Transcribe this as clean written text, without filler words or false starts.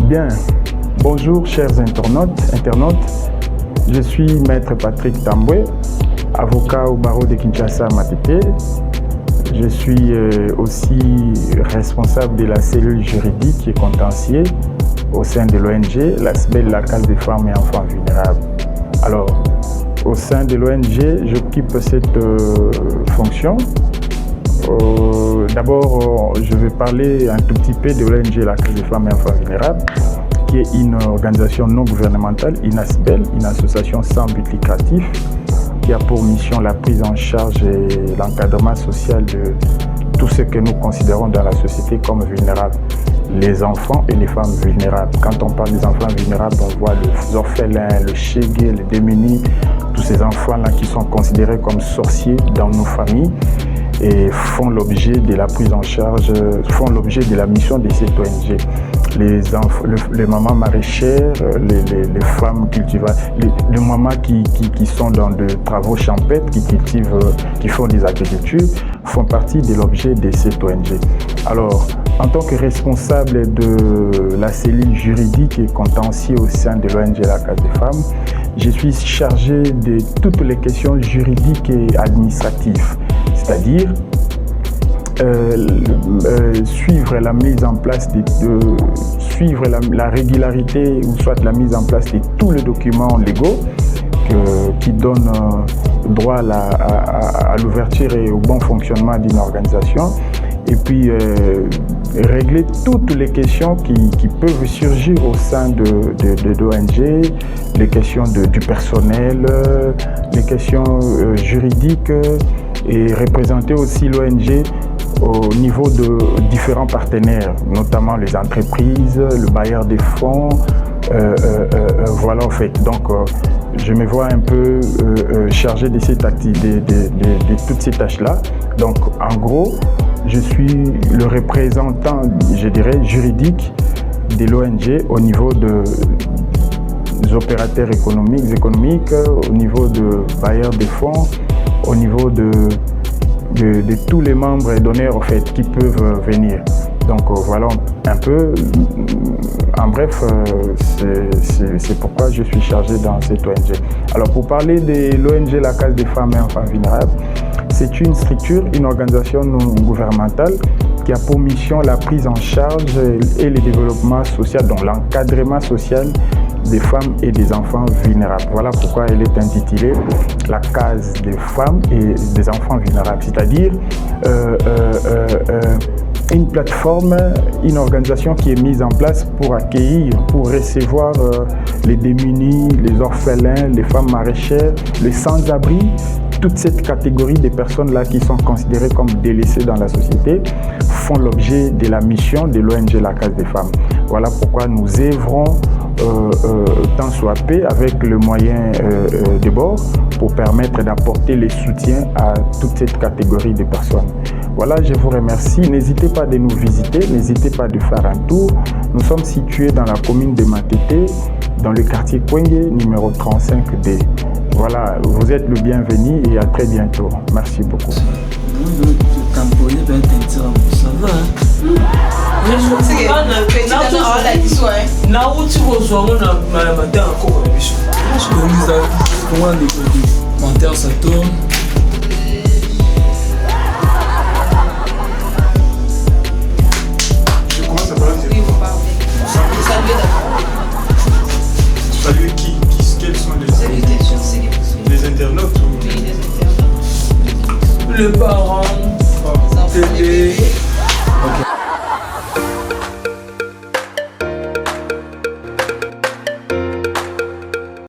Bien, bonjour chers internautes. Je suis Maître Patrick Tamboué, avocat au barreau de Kinshasa Matete. Je suis aussi responsable de la cellule juridique et contentieux au sein de l'ONG, la Case des femmes et enfants vulnérables. Alors, au sein de l'ONG, j'occupe cette fonction. D'abord, je vais parler un tout petit peu de l'ONG La Case des femmes et enfants vulnérables, qui est une organisation non gouvernementale, une ASBEL, une association sans but lucratif, qui a pour mission la prise en charge et l'encadrement social de tout ce que nous considérons dans la société comme vulnérables, les enfants et les femmes vulnérables. Quand on parle des enfants vulnérables, on voit les orphelins, le chégué, les démunis, tous ces enfants-là qui sont considérés comme sorciers dans nos familles et font l'objet de la prise en charge, font l'objet de la mission de cette ONG. Les mamans maraîchères, les femmes cultivantes, les mamans qui sont dans des travaux champêtres, qui cultivent, qui font des agricultures, font partie de l'objet de cette ONG. Alors, en tant que responsable de la cellule juridique et contentieux au sein de l'ONG La Case des femmes, je suis chargé de toutes les questions juridiques et administratives, c'est-à-dire suivre la mise en place suivre la régularité ou soit la mise en place de tous les documents légaux qui donnent droit à l'ouverture et au bon fonctionnement d'une organisation, et puis régler toutes les questions qui peuvent surgir au sein de l'ONG, les questions du personnel, les questions juridiques, et représenter aussi l'ONG au niveau de différents partenaires, notamment les entreprises, le bailleur des fonds, voilà en fait. Donc je me vois un peu chargé de toutes ces tâches-là. Donc en gros, je suis le représentant, je dirais, juridique de l'ONG au niveau des opérateurs économiques, au niveau de bailleurs de fonds, au niveau de tous les membres et donneurs en fait, qui peuvent venir. Donc voilà un peu, en bref, c'est pourquoi je suis chargé dans cette ONG. Alors pour parler de l'ONG La Case des femmes et enfants vulnérables, c'est une structure, une organisation non gouvernementale qui a pour mission la prise en charge et le développement social, donc l'encadrement social des femmes et des enfants vulnérables. Voilà pourquoi elle est intitulée La Case des femmes et des enfants vulnérables, c'est-à-dire une plateforme, une organisation qui est mise en place pour accueillir, pour recevoir les démunis, les orphelins, les femmes maraîchères, les sans-abri, toute cette catégorie de personnes-là qui sont considérées comme délaissées dans la société font l'objet de la mission de l'ONG La Case des femmes. Voilà pourquoi nous œuvrons tant soit peu avec le moyen de bord pour permettre d'apporter le soutien à toute cette catégorie de personnes. Voilà, je vous remercie. N'hésitez pas de nous visiter, n'hésitez pas de faire un tour. Nous sommes situés dans la commune de Matete, dans le quartier Kwenge, numéro 35D. Voilà, vous êtes le bienvenu et à très bientôt. Merci beaucoup. Ça tourne. Salut qui quels sont les internautes ou... Les parents, télé.